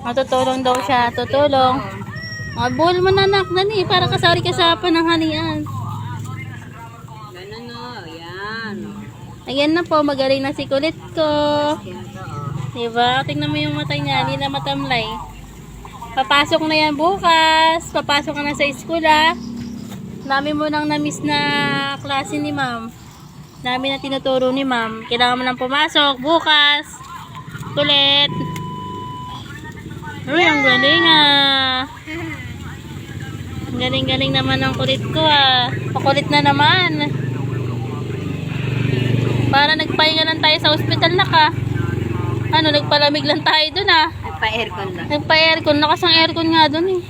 Matutulong daw siya. Tutulong. Buhol mo na anak. Dali, para kasali ka sa pananghalian. Ganun o. Yan. Ayan na po. Magaling na si kulit ko. Diba? Tingnan mo yung mata niya. Hindi na matamlay. Papasok na yan bukas. Papasok ka na sa school ah. Dami mo nang na-miss na klase ni ma'am. Dami na tinuturo ni ma'am. Kailangan mo nang pumasok bukas. Kulit. Uy, ang galing ah. Ang galing-galing naman ng kulit ko ah. Pakulit na naman. Para nagpahinga lang tayo sa ospital na ka. Ano, nagpalamig lang tayo dun ah. Nagpa-aircon lang. Nagpa-aircon. Lakas ang aircon nga dun eh.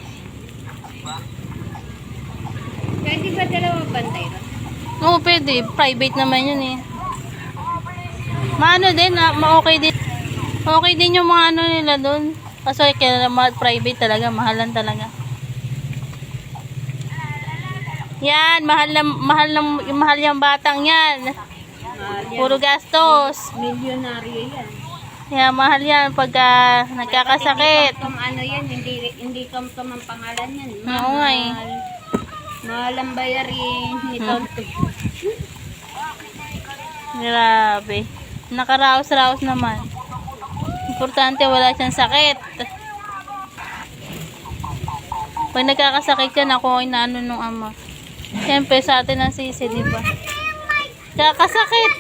Pwede ba dalawang bantay ron? Oo, pwede. Private naman yun eh. Maano din, ma-okay din. Okay din yung mga ano nila doon. Kasi kaya private talaga, mahalan talaga. Yan, mahal yung batang yan. Mahal yan. Puro gastos. Milyonaryo yan. Kaya mahal yan pagka nagkakasakit. Kung ano yan, hindi kam ang pangalan yan. Oo nga eh. Mahal ang bayarin nito. Grabe. Nakaraos-raos naman. Importante wala siyang sakit. Pag nagkakasakit yan, ako ay naano nung ama. Siyempre sa atin ang sisi, diba? Kakasakit.